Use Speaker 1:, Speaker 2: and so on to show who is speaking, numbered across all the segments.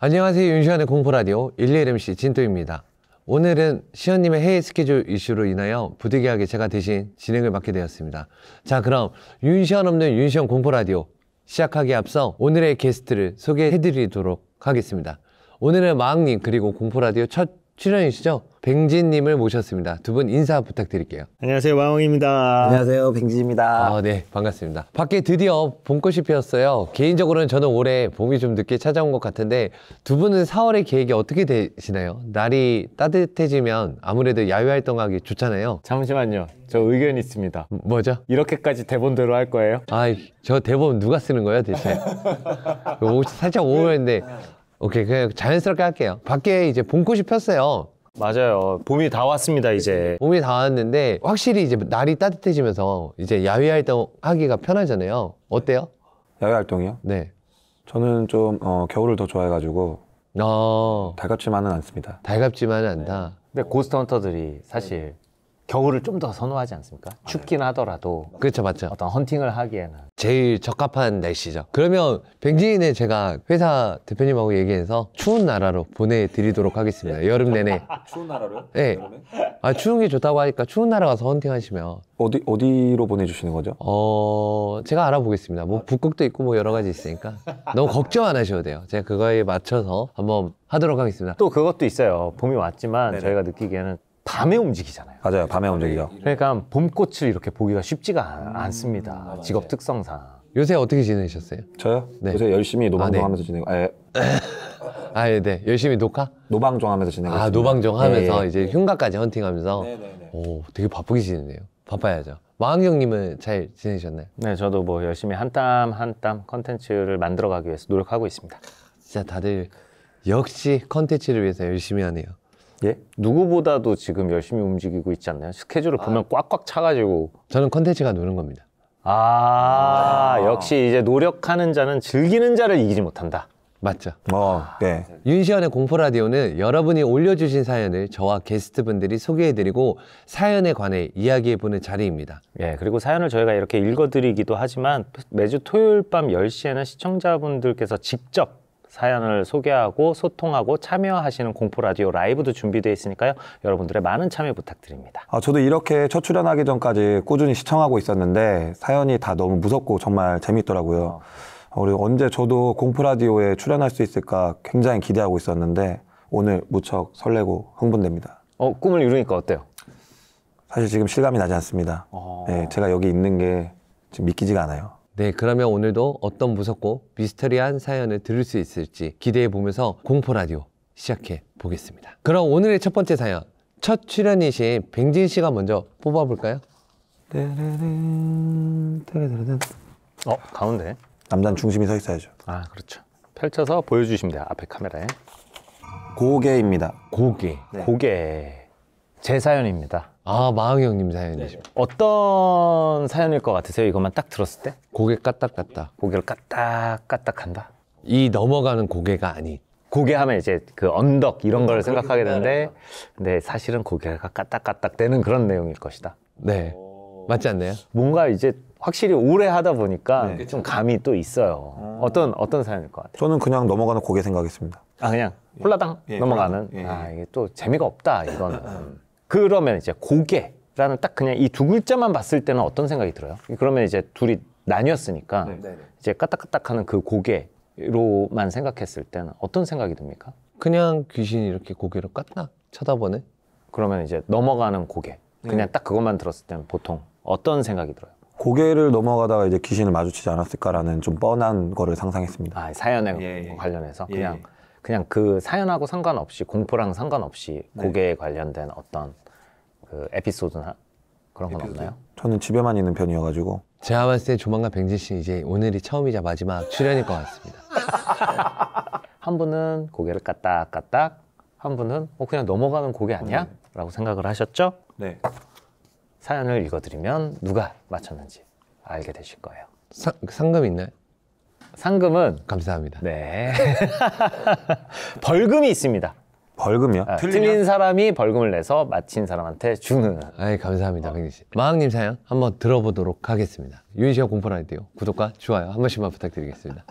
Speaker 1: 안녕하세요. 윤시현의 공포라디오 11MC 진또입니다. 오늘은 시현님의 해외 스케줄 이슈로 인하여 부득이하게 제가 대신 진행을 맡게 되었습니다. 자, 그럼 윤시현 없는 윤시현 공포라디오 시작하기에 앞서 오늘의 게스트를 소개해드리도록 하겠습니다. 오늘은 마왕님 그리고 공포라디오 첫 출연이시죠? 뱅진님을 모셨습니다. 두 분 인사 부탁드릴게요.
Speaker 2: 안녕하세요, 마왕입니다.
Speaker 3: 안녕하세요, 뱅지입니다.
Speaker 1: 네, 반갑습니다. 밖에 드디어 봄꽃이 피었어요. 개인적으로는 저는 올해 봄이 좀 늦게 찾아온 것 같은데 두 분은 4월의 계획이 어떻게 되시나요? 날이 따뜻해지면 아무래도 야외 활동하기 좋잖아요.
Speaker 2: 잠시만요, 저 의견 있습니다.
Speaker 1: 뭐죠?
Speaker 2: 이렇게까지 대본대로 할 거예요?
Speaker 1: 저 대본 누가 쓰는 거예요, 대체? 살짝 오버했는데 오케이, 그냥 자연스럽게 할게요. 밖에 이제 봄꽃이 폈어요.
Speaker 2: 맞아요, 봄이 다 왔습니다. 이제
Speaker 1: 봄이 다 왔는데 확실히 이제 날이 따뜻해지면서 이제 야외 활동하기가 편하잖아요. 어때요?
Speaker 3: 야외 활동이요?
Speaker 1: 네.
Speaker 3: 저는 좀 겨울을 더 좋아해가지고 달갑지만은 않습니다.
Speaker 1: 달갑지만은 않다.
Speaker 2: 근데 고스트 헌터들이 사실 겨울을 좀 더 선호하지 않습니까? 춥긴 하더라도
Speaker 1: 그렇죠, 맞죠.
Speaker 2: 어떤 헌팅을 하기에는
Speaker 1: 제일 적합한 날씨죠. 그러면 뱅진이는 제가 회사 대표님하고 얘기해서 추운 나라로 보내드리도록 하겠습니다. 여름 내내.
Speaker 3: 추운 나라로요?
Speaker 1: 네. 추운 게 좋다고 하니까 추운 나라 가서 헌팅하시면
Speaker 3: 어디로 보내주시는 거죠?
Speaker 1: 제가 알아보겠습니다. 뭐 북극도 있고 뭐 여러 가지 있으니까 너무 걱정 안 하셔도 돼요. 제가 그거에 맞춰서 한번 하도록 하겠습니다.
Speaker 2: 또 그것도 있어요. 봄이 왔지만
Speaker 3: 네네.
Speaker 2: 저희가 느끼기에는 밤에 움직이잖아요.
Speaker 3: 맞아요, 밤에 움직이죠.
Speaker 2: 그러니까 봄꽃을 이렇게 보기가 쉽지가 않습니다. 직업 특성상.
Speaker 1: 요새 어떻게 지내셨어요?
Speaker 3: 저요?
Speaker 1: 네.
Speaker 3: 요새 열심히 노방종
Speaker 1: 네.
Speaker 3: 하면서 지내고
Speaker 1: 네. 열심히 녹화?
Speaker 3: 노방종 하면서 지내고 있습니다.
Speaker 1: 노방종 하면서
Speaker 3: 예.
Speaker 1: 이제 흉가까지 헌팅하면서
Speaker 3: 네네네.
Speaker 1: 오, 되게 바쁘게 지내네요. 바빠야죠. 마왕경님은 잘 지내셨나요?
Speaker 2: 네, 저도 뭐 열심히 한 땀 한 땀 컨텐츠를 만들어가기 위해서 노력하고 있습니다.
Speaker 1: 진짜 다들 역시 컨텐츠를 위해서 열심히 하네요.
Speaker 3: 예?
Speaker 2: 누구보다도 지금 열심히 움직이고 있지 않나요? 스케줄을 보면 꽉꽉 차가지고.
Speaker 1: 저는 컨텐츠가 노는 겁니다.
Speaker 2: 역시 이제 노력하는 자는 즐기는 자를 이기지 못한다.
Speaker 1: 맞죠?
Speaker 3: 네.
Speaker 1: 윤시현의 공포라디오는 여러분이 올려주신 사연을 저와 게스트분들이 소개해드리고 사연에 관해 이야기해보는 자리입니다.
Speaker 2: 예, 그리고 사연을 저희가 이렇게 읽어드리기도 하지만 매주 토요일 밤 10시에는 시청자분들께서 직접 사연을 소개하고 소통하고 참여하시는 공포라디오 라이브도 준비되어 있으니까요. 여러분들의 많은 참여 부탁드립니다.
Speaker 3: 저도 이렇게 첫 출연하기 전까지 꾸준히 시청하고 있었는데 사연이 다 너무 무섭고 정말 재밌더라고요. 그리고 언제 저도 공포라디오에 출연할 수 있을까 굉장히 기대하고 있었는데 오늘 무척 설레고 흥분됩니다.
Speaker 2: 꿈을 이루니까 어때요?
Speaker 3: 사실 지금 실감이 나지 않습니다. 네, 제가 여기 있는 게 지금 믿기지가 않아요.
Speaker 1: 네, 그러면 오늘도 어떤 무섭고 미스터리한 사연을 들을 수 있을지 기대해보면서 공포라디오 시작해 보겠습니다. 그럼 오늘의 첫 번째 사연, 첫 출연이신 뱅진 씨가 먼저 뽑아볼까요?
Speaker 2: 가운데.
Speaker 3: 남자는 중심이 서 있어야죠.
Speaker 2: 그렇죠. 펼쳐서 보여주시면 돼요. 앞에 카메라에.
Speaker 3: 고개입니다.
Speaker 1: 고개.
Speaker 3: 네.
Speaker 2: 고개. 제 사연입니다.
Speaker 1: 마왕 형님 사연이십니다.
Speaker 2: 어떤 사연일 것 같으세요? 이것만 딱 들었을 때?
Speaker 1: 고개 까딱까딱.
Speaker 2: 고개를 까딱까딱한다.
Speaker 1: 이 넘어가는 고개가 아닌.
Speaker 2: 고개 하면 이제 그 언덕 이런 걸 생각하게 되는데 근데 사실은 고개가 까딱까딱 되는 그런 내용일 것이다.
Speaker 1: 네, 맞지 않나요?
Speaker 2: 뭔가 이제 확실히 오래 하다 보니까
Speaker 3: 네.
Speaker 2: 좀 감이 또 있어요. 어떤 사연일 것 같아요?
Speaker 3: 저는 그냥 넘어가는 고개 생각했습니다.
Speaker 2: 그냥 홀라당 넘어가는?
Speaker 3: 홀라당.
Speaker 2: 이게 또 재미가 없다 이거는. 그러면 이제 고개라는 딱 그냥 이 두 글자만 봤을 때는 어떤 생각이 들어요? 그러면 이제 둘이 나뉘었으니까 이제 까딱까딱하는 그 고개로만 생각했을 때는 어떤 생각이 듭니까?
Speaker 1: 그냥 귀신이 이렇게 고개를 까딱 쳐다보는?
Speaker 2: 그러면 이제 넘어가는 고개 그냥 딱 그것만 들었을 때는 보통 어떤 생각이 들어요?
Speaker 3: 고개를 넘어가다가 이제 귀신을 마주치지 않았을까라는 좀 뻔한 거를 상상했습니다.
Speaker 2: 사연에 관련해서 그냥 그 사연하고 상관없이 공포랑 상관없이 고개에 관련된 어떤 그 에피소드나 그런 건 없나요?
Speaker 3: 저는 집에만 있는 편이어가지고
Speaker 1: 제가 봤을 때 조만간 뱅진 씨 이제 오늘이 처음이자 마지막 출연일 것 같습니다.
Speaker 2: 한 분은 고개를 까딱까딱, 한 분은 그냥 넘어가는 고개 아니야? 라고 생각을 하셨죠?
Speaker 3: 네.
Speaker 2: 사연을 읽어드리면 누가 맞췄는지 알게 되실 거예요.
Speaker 1: 상금 있나요?
Speaker 2: 상금은
Speaker 1: 감사합니다.
Speaker 2: 네 벌금이 있습니다.
Speaker 3: 벌금이요?
Speaker 2: 틀린 사람이 벌금을 내서 맞힌 사람한테 주는.
Speaker 1: 감사합니다, 뱅진 씨. 마왕님 사연 한번 들어보도록 하겠습니다. 윤시현 공포라디오 구독과 좋아요 한 번씩만 부탁드리겠습니다.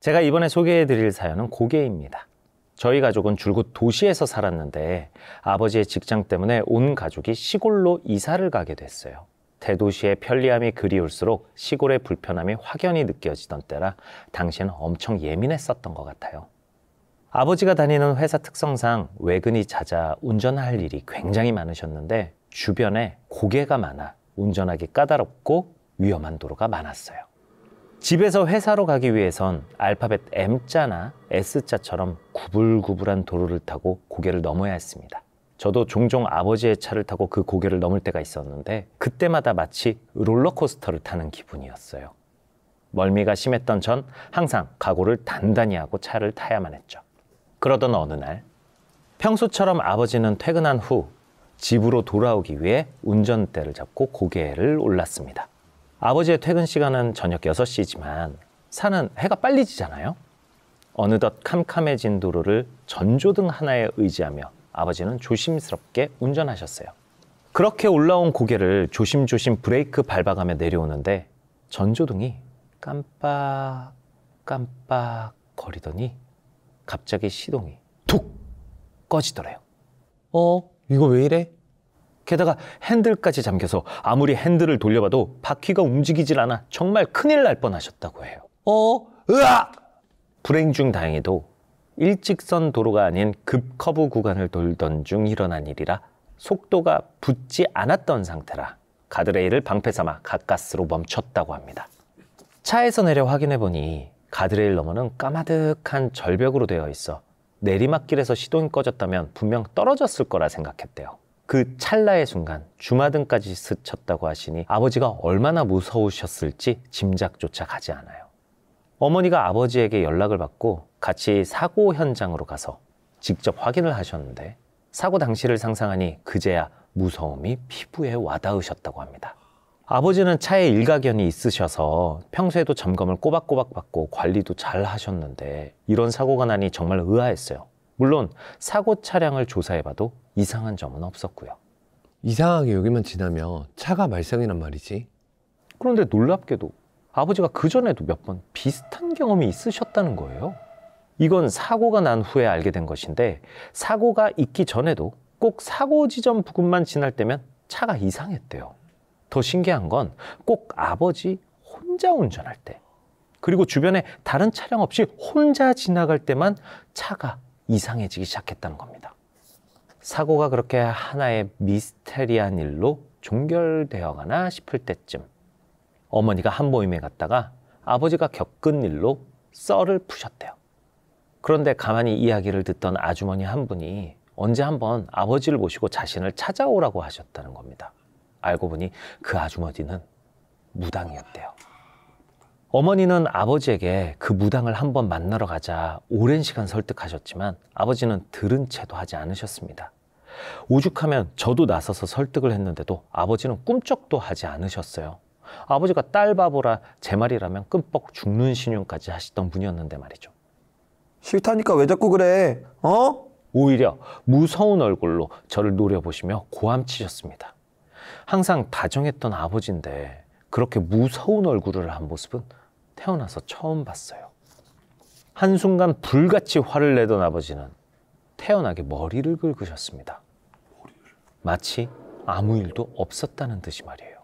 Speaker 2: 제가 이번에 소개해드릴 사연은 고개입니다. 저희 가족은 줄곧 도시에서 살았는데 아버지의 직장 때문에 온 가족이 시골로 이사를 가게 됐어요. 대도시의 편리함이 그리울수록 시골의 불편함이 확연히 느껴지던 때라 당시에는 엄청 예민했었던 것 같아요. 아버지가 다니는 회사 특성상 외근이 잦아 운전할 일이 굉장히 많으셨는데 주변에 고개가 많아 운전하기 까다롭고 위험한 도로가 많았어요. 집에서 회사로 가기 위해선 알파벳 M자나 S자처럼 구불구불한 도로를 타고 고개를 넘어야 했습니다. 저도 종종 아버지의 차를 타고 그 고개를 넘을 때가 있었는데 그때마다 마치 롤러코스터를 타는 기분이었어요. 멀미가 심했던 전 항상 각오를 단단히 하고 차를 타야만 했죠. 그러던 어느 날 평소처럼 아버지는 퇴근한 후 집으로 돌아오기 위해 운전대를 잡고 고개를 올랐습니다. 아버지의 퇴근 시간은 저녁 6시지만 산은 해가 빨리 지잖아요. 어느덧 캄캄해진 도로를 전조등 하나에 의지하며 아버지는 조심스럽게 운전하셨어요. 그렇게 올라온 고개를 조심조심 브레이크 밟아가며 내려오는데 전조등이 깜빡깜빡 거리더니 갑자기 시동이 툭 꺼지더래요.
Speaker 1: 이거 왜 이래?
Speaker 2: 게다가 핸들까지 잠겨서 아무리 핸들을 돌려봐도 바퀴가 움직이질 않아 정말 큰일 날 뻔하셨다고 해요.
Speaker 1: 으악!
Speaker 2: 불행 중 다행히도 일직선 도로가 아닌 급커브 구간을 돌던 중 일어난 일이라 속도가 붙지 않았던 상태라 가드레일을 방패 삼아 가까스로 멈췄다고 합니다. 차에서 내려 확인해보니 가드레일 너머는 까마득한 절벽으로 되어 있어 내리막길에서 시동이 꺼졌다면 분명 떨어졌을 거라 생각했대요. 그 찰나의 순간 주마등까지 스쳤다고 하시니 아버지가 얼마나 무서우셨을지 짐작조차 가지 않아요. 어머니가 아버지에게 연락을 받고 같이 사고 현장으로 가서 직접 확인을 하셨는데 사고 당시를 상상하니 그제야 무서움이 피부에 와닿으셨다고 합니다. 아버지는 차에 일가견이 있으셔서 평소에도 점검을 꼬박꼬박 받고 관리도 잘 하셨는데 이런 사고가 나니 정말 의아했어요. 물론 사고 차량을 조사해봐도 이상한 점은 없었고요.
Speaker 1: 이상하게 여기만 지나면 차가 말썽이란 말이지.
Speaker 2: 그런데 놀랍게도 아버지가 그전에도 몇 번 비슷한 경험이 있으셨다는 거예요. 이건 사고가 난 후에 알게 된 것인데 사고가 있기 전에도 꼭 사고 지점 부근만 지날 때면 차가 이상했대요. 더 신기한 건 꼭 아버지 혼자 운전할 때 그리고 주변에 다른 차량 없이 혼자 지나갈 때만 차가 이상해지기 시작했다는 겁니다. 사고가 그렇게 하나의 미스테리한 일로 종결되어 가나 싶을 때쯤 어머니가 한 모임에 갔다가 아버지가 겪은 일로 썰을 푸셨대요. 그런데 가만히 이야기를 듣던 아주머니 한 분이 언제 한번 아버지를 모시고 자신을 찾아오라고 하셨다는 겁니다. 알고 보니 그 아주머니는 무당이었대요. 어머니는 아버지에게 그 무당을 한번 만나러 가자 오랜 시간 설득하셨지만 아버지는 들은 채도 하지 않으셨습니다. 오죽하면 저도 나서서 설득을 했는데도 아버지는 꿈쩍도 하지 않으셨어요. 아버지가 딸 바보라 제 말이라면 끔뻑 죽는 신용까지 하시던 분이었는데 말이죠.
Speaker 3: 싫다니까 왜 자꾸 그래?
Speaker 2: 오히려 무서운 얼굴로 저를 노려보시며 고함치셨습니다. 항상 다정했던 아버지인데 그렇게 무서운 얼굴을 한 모습은 태어나서 처음 봤어요. 한순간 불같이 화를 내던 아버지는 태연하게 머리를 긁으셨습니다. 마치 아무 일도 없었다는 듯이 말이에요.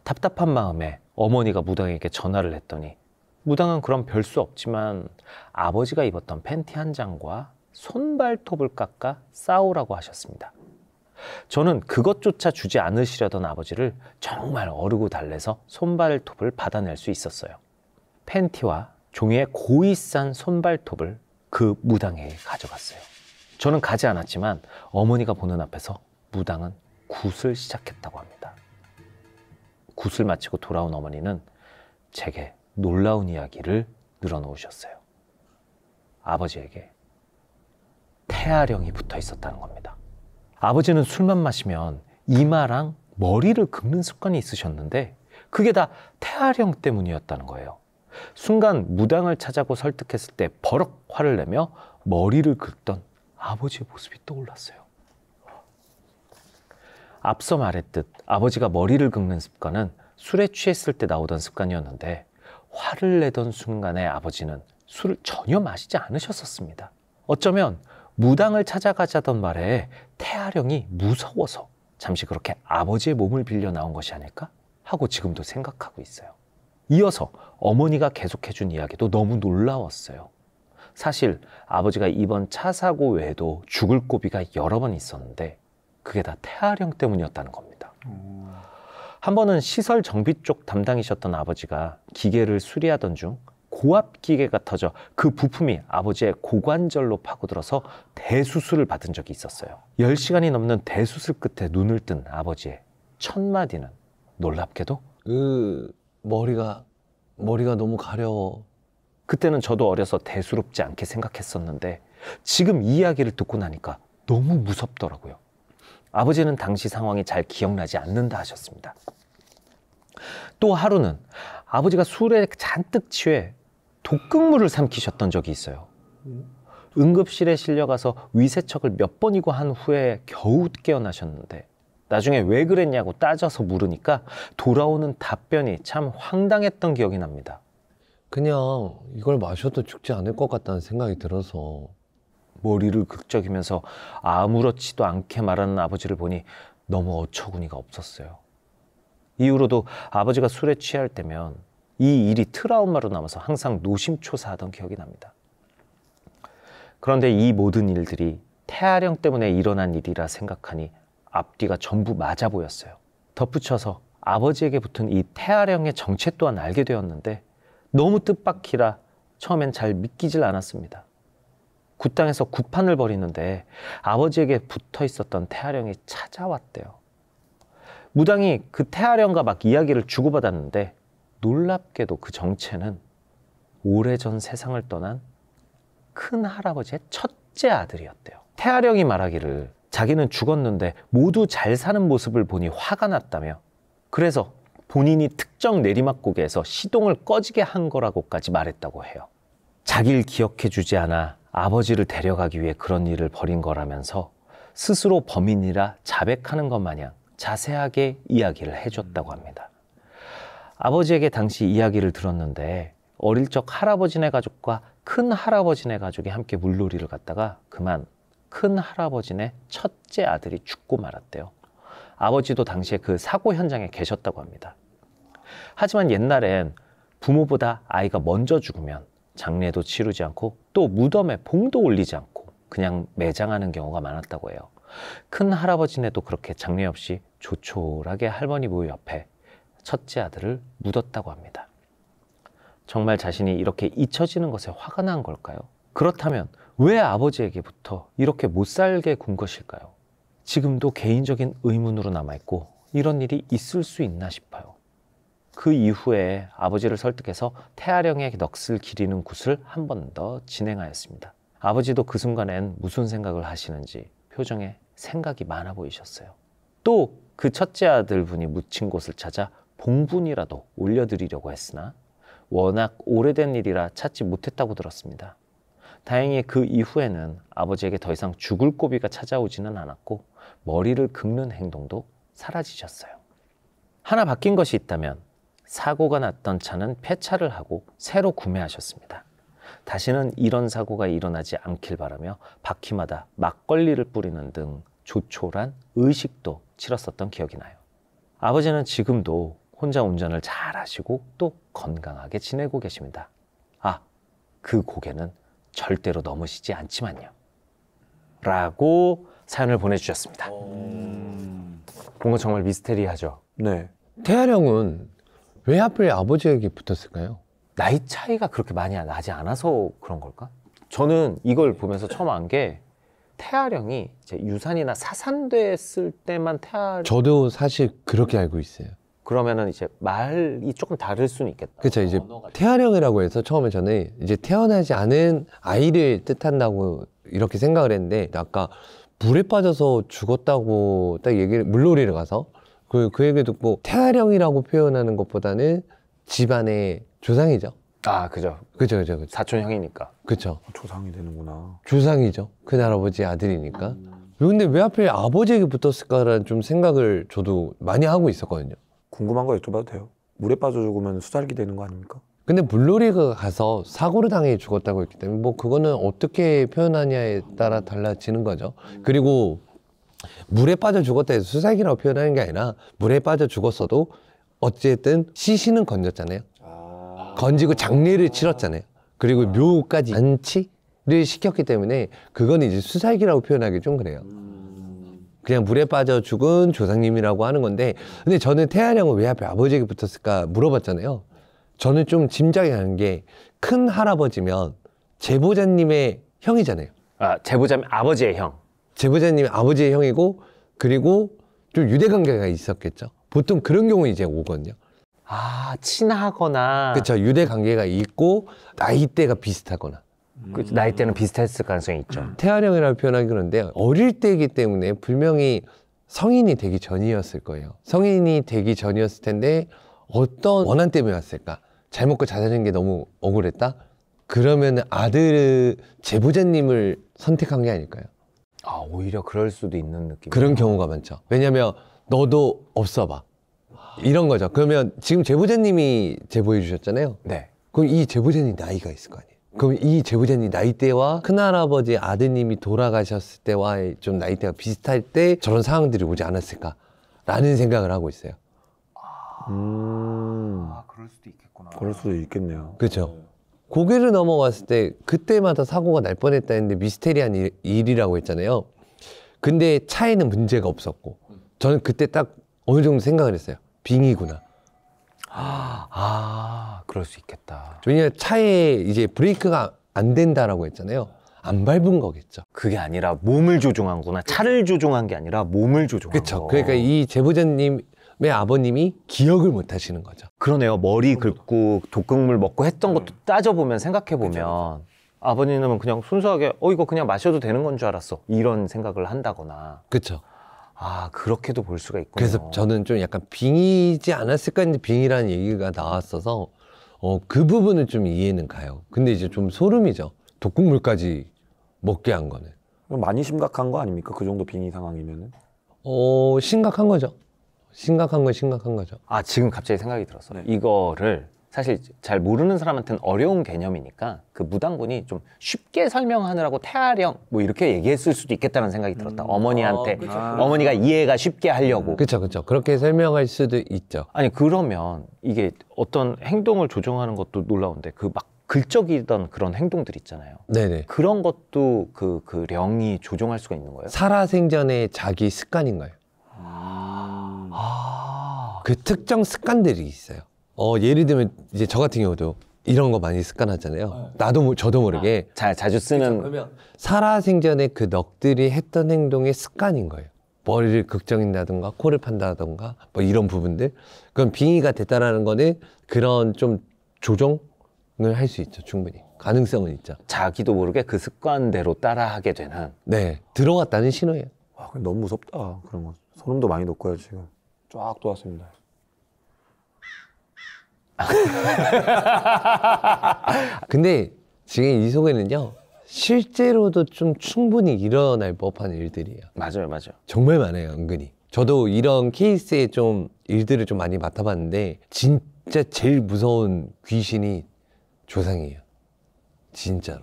Speaker 2: 답답한 마음에 어머니가 무당에게 전화를 했더니 무당은 그럼 별 수 없지만 아버지가 입었던 팬티 한 장과 손발톱을 깎아 싸우라고 하셨습니다. 저는 그것조차 주지 않으시려던 아버지를 정말 어르고 달래서 손발톱을 받아낼 수 있었어요. 팬티와 종이에 고이 싼 손발톱을 그 무당에게 가져갔어요. 저는 가지 않았지만 어머니가 보는 앞에서 무당은 굿을 시작했다고 합니다. 굿을 마치고 돌아온 어머니는 제게 놀라운 이야기를 늘어놓으셨어요. 아버지에게 태아령이 붙어 있었다는 겁니다. 아버지는 술만 마시면 이마랑 머리를 긁는 습관이 있으셨는데 그게 다 태아령 때문이었다는 거예요. 순간 무당을 찾아고 설득했을 때 버럭 화를 내며 머리를 긁던 아버지의 모습이 떠올랐어요. 앞서 말했듯 아버지가 머리를 긁는 습관은 술에 취했을 때 나오던 습관이었는데 화를 내던 순간에 아버지는 술을 전혀 마시지 않으셨었습니다. 어쩌면 무당을 찾아가자던 말에 태아령이 무서워서 잠시 그렇게 아버지의 몸을 빌려 나온 것이 아닐까 하고 지금도 생각하고 있어요. 이어서 어머니가 계속해준 이야기도 너무 놀라웠어요. 사실 아버지가 이번 차 사고 외에도 죽을 고비가 여러 번 있었는데 그게 다 태아령 때문이었다는 겁니다. 한 번은 시설 정비 쪽 담당이셨던 아버지가 기계를 수리하던 중 고압 기계가 터져 그 부품이 아버지의 고관절로 파고들어서 대수술을 받은 적이 있었어요. 10시간이 넘는 대수술 끝에 눈을 뜬 아버지의 첫 마디는 놀랍게도
Speaker 1: 머리가 너무 가려워.
Speaker 2: 그때는 저도 어려서 대수롭지 않게 생각했었는데 지금 이 이야기를 듣고 나니까 너무 무섭더라고요. 아버지는 당시 상황이 잘 기억나지 않는다 하셨습니다. 또 하루는 아버지가 술에 잔뜩 취해 독극물을 삼키셨던 적이 있어요. 응급실에 실려가서 위세척을 몇 번이고 한 후에 겨우 깨어나셨는데 나중에 왜 그랬냐고 따져서 물으니까 돌아오는 답변이 참 황당했던 기억이 납니다.
Speaker 1: 그냥 이걸 마셔도 죽지 않을 것 같다는 생각이 들어서.
Speaker 2: 머리를 극적이면서 아무렇지도 않게 말하는 아버지를 보니 너무 어처구니가 없었어요. 이후로도 아버지가 술에 취할 때면 이 일이 트라우마로 남아서 항상 노심초사하던 기억이 납니다. 그런데 이 모든 일들이 태아령 때문에 일어난 일이라 생각하니 앞뒤가 전부 맞아 보였어요. 덧붙여서 아버지에게 붙은 이 태아령의 정체 또한 알게 되었는데 너무 뜻밖이라 처음엔 잘 믿기질 않았습니다. 굿당에서 굿판을 벌이는데 아버지에게 붙어 있었던 태아령이 찾아왔대요. 무당이 그 태아령과 막 이야기를 주고받았는데 놀랍게도 그 정체는 오래전 세상을 떠난 큰 할아버지의 첫째 아들이었대요. 태아령이 말하기를 자기는 죽었는데 모두 잘 사는 모습을 보니 화가 났다며 그래서 본인이 특정 내리막고개에서 시동을 꺼지게 한 거라고까지 말했다고 해요. 자기를 기억해 주지 않아 아버지를 데려가기 위해 그런 일을 벌인 거라면서 스스로 범인이라 자백하는 것 마냥 자세하게 이야기를 해줬다고 합니다. 아버지에게 당시 이야기를 들었는데 어릴 적 할아버지네 가족과 큰 할아버지네 가족이 함께 물놀이를 갔다가 그만 큰 할아버지네 첫째 아들이 죽고 말았대요. 아버지도 당시에 그 사고 현장에 계셨다고 합니다. 하지만 옛날엔 부모보다 아이가 먼저 죽으면 장례도 치르지 않고 또 무덤에 봉도 올리지 않고 그냥 매장하는 경우가 많았다고 해요. 큰 할아버지네도 그렇게 장례 없이 조촐하게 할머니 墓 옆에 첫째 아들을 묻었다고 합니다. 정말 자신이 이렇게 잊혀지는 것에 화가 난 걸까요? 그렇다면 왜 아버지에게부터 이렇게 못살게 군 것일까요? 지금도 개인적인 의문으로 남아있고 이런 일이 있을 수 있나 싶어요. 그 이후에 아버지를 설득해서 태아령의 넋을 기리는 굿을 한 번 더 진행하였습니다. 아버지도 그 순간엔 무슨 생각을 하시는지 표정에 생각이 많아 보이셨어요. 또 그 첫째 아들분이 묻힌 곳을 찾아 봉분이라도 올려드리려고 했으나 워낙 오래된 일이라 찾지 못했다고 들었습니다. 다행히 그 이후에는 아버지에게 더 이상 죽을 고비가 찾아오지는 않았고 머리를 긁는 행동도 사라지셨어요. 하나 바뀐 것이 있다면 사고가 났던 차는 폐차를 하고 새로 구매하셨습니다. 다시는 이런 사고가 일어나지 않길 바라며 바퀴마다 막걸리를 뿌리는 등 조촐한 의식도 치렀었던 기억이 나요. 아버지는 지금도 혼자 운전을 잘 하시고 또 건강하게 지내고 계십니다. 그 고개는 절대로 넘으시지 않지만요. 라고 사연을 보내주셨습니다. 뭔가 정말 미스테리하죠.
Speaker 3: 네.
Speaker 1: 태아령은 왜 하필 아버지에게 붙었을까요?
Speaker 2: 나이 차이가 그렇게 많이 나지 않아서 그런 걸까? 저는 이걸 보면서 처음 안 게 태아령이 이제 유산이나 사산됐을 때만 태아령
Speaker 1: 저도 사실 그렇게 알고 있어요.
Speaker 2: 그러면은 이제 말이 조금 다를 수는 있겠다.
Speaker 1: 그렇죠. 이제 태아령이라고 해서 처음에 저는 이제 태어나지 않은 아이를 뜻한다고 이렇게 생각을 했는데 아까 물에 빠져서 죽었다고 딱 얘기를 물놀이를 가서 그 얘기 듣고 태아령이라고 표현하는 것보다는 집안의 조상이죠.
Speaker 2: 그죠.
Speaker 1: 그죠.
Speaker 2: 사촌 형이니까.
Speaker 1: 그쵸.
Speaker 3: 조상이 되는구나.
Speaker 1: 조상이죠. 큰할아버지 아들이니까. 근데 왜 하필 아버지에게 붙었을까라는 좀 생각을 저도 많이 하고 있었거든요.
Speaker 3: 궁금한 거 여쭤봐도 돼요? 물에 빠져 죽으면 수살기 되는 거 아닙니까?
Speaker 1: 근데 물놀이가 가서 사고를 당해 죽었다고 했기 때문에 뭐 그거는 어떻게 표현하냐에 따라 달라지는 거죠. 그리고 물에 빠져 죽었다 해서 수사기라고 표현하는 게 아니라 물에 빠져 죽었어도 어쨌든 시신은 건졌잖아요. 건지고 장례를 치렀잖아요. 그리고 묘까지 안치를 시켰기 때문에 그건 이제 수사기라고 표현하기 좀 그래요. 그냥 물에 빠져 죽은 조상님이라고 하는 건데, 근데 저는 태환 형은 왜 하필 아버지에게 붙었을까 물어봤잖아요. 저는 좀 짐작이 가는 게 큰 할아버지면 제보자님의 형이잖아요.
Speaker 2: 아, 제보자면 아버지의 형.
Speaker 1: 제보자님이 아버지의 형이고, 그리고 좀 유대관계가 있었겠죠. 보통 그런 경우 이제 오거든요.
Speaker 2: 아, 친하거나.
Speaker 1: 그렇죠. 유대관계가 있고 나이대가 비슷하거나.
Speaker 2: 그 나이대는 비슷했을 가능성이 있죠.
Speaker 1: 태환 형이라고 표현하기 그런데 어릴 때이기 때문에 분명히 성인이 되기 전이었을 거예요. 성인이 되기 전이었을 텐데 어떤 원한 때문에 왔을까? 잘 먹고 잘 사는 게 너무 억울했다? 그러면 아들 제보자님을 선택한 게 아닐까요?
Speaker 2: 아, 오히려 그럴 수도 있는 느낌.
Speaker 1: 그런 경우가 많죠. 왜냐면 너도 없어봐. 이런 거죠. 그러면 지금 제보자님이 제보해 주셨잖아요.
Speaker 2: 네.
Speaker 1: 그럼 이 제보자님 나이가 있을 거 아니에요. 그럼 이 제보자님 나이대와 큰할아버지 아드님이 돌아가셨을 때와 좀 나이대가 비슷할 때 저런 상황들이 오지 않았을까라는 생각을 하고 있어요.
Speaker 2: 그럴 수도 있겠구나.
Speaker 3: 그럴 수도 있겠네요.
Speaker 1: 그렇죠. 고개를 넘어갔을 때 그때마다 사고가 날 뻔했다 했는데 미스테리한 일이라고 했잖아요. 근데 차에는 문제가 없었고 저는 그때 딱 어느 정도 생각을 했어요. 빙의구나.
Speaker 2: 그럴 수 있겠다.
Speaker 1: 왜냐면 차에 이제 브레이크가 안 된다라고 했잖아요. 안 밟은 거겠죠.
Speaker 2: 그게 아니라 몸을 조종한 거구나. 차를 조종한 게 아니라 몸을 조종한
Speaker 1: 그렇죠.
Speaker 2: 거.
Speaker 1: 그러니까 이 제보자님의 아버님이 기억을 못 하시는 거죠.
Speaker 2: 그러네요. 머리 긁고 독극물 먹고 했던 것도 따져보면 생각해보면 아버님은 그냥 순수하게 이거 그냥 마셔도 되는 건 줄 알았어. 이런 생각을 한다거나.
Speaker 1: 그렇죠.
Speaker 2: 아, 그렇게도 볼 수가 있군요.
Speaker 1: 그래서 저는 좀 약간 빙의지 않았을까 했는데 빙의라는 얘기가 나왔어서 그 부분은 좀 이해는 가요. 근데 이제 좀 소름이죠. 독극물까지 먹게 한 거는.
Speaker 3: 그럼 많이 심각한 거 아닙니까? 그 정도 빙의 상황이면은.
Speaker 1: 심각한 거죠. 심각한 건 심각한 거죠.
Speaker 2: 아, 지금 갑자기 생각이 들었어요.
Speaker 3: 네.
Speaker 2: 이거를 사실 잘 모르는 사람한테는 어려운 개념이니까 그 무당분이 좀 쉽게 설명하느라고 태아령 뭐 이렇게 얘기했을 수도 있겠다는 생각이 들었다. 어머니한테 어머니가 이해가 쉽게 하려고.
Speaker 1: 그렇죠, 그렇죠. 그렇게 설명할 수도 있죠.
Speaker 2: 아니 그러면 이게 어떤 행동을 조종하는 것도 놀라운데 그 막 긁적이던 그런 행동들 있잖아요.
Speaker 1: 네네.
Speaker 2: 그런 것도 그 령이 조종할 수가 있는 거예요?
Speaker 1: 살아생전의 자기 습관인 거예요. 그 특정 습관들이 있어요. 예를 들면 이제 저 같은 경우도 이런 거 많이 습관하잖아요. 저도 모르게
Speaker 2: 자주 쓰는.
Speaker 1: 살아생전에 그 넋들이 했던 행동의 습관인 거예요. 머리를 극적인다든가 코를 판다든가 뭐 이런 부분들. 그럼 빙의가 됐다라는 거는 그런 좀 조종을 할 수 있죠. 충분히 가능성은 있죠.
Speaker 2: 자기도 모르게 그 습관대로 따라하게 되는.
Speaker 1: 네, 들어갔다는 신호예요.
Speaker 3: 와, 너무 무섭다. 그런 거. 소름도 많이 돋고요, 지금. 쫙 돋았습니다.
Speaker 1: 근데 지금 이 소개는요 실제로도 좀 충분히 일어날 법한 일들이에요.
Speaker 2: 맞아요.
Speaker 1: 정말 많아요, 은근히. 저도 이런 케이스의 좀 일들을 좀 많이 맡아봤는데 진짜 제일 무서운 귀신이 조상이에요. 진짜로.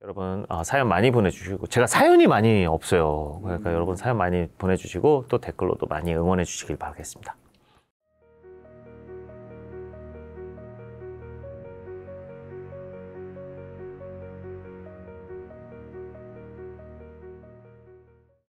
Speaker 2: 여러분 사연 많이 보내주시고 제가 사연이 많이 없어요. 그러니까 여러분 사연 많이 보내주시고 또 댓글로도 많이 응원해 주시길 바라겠습니다.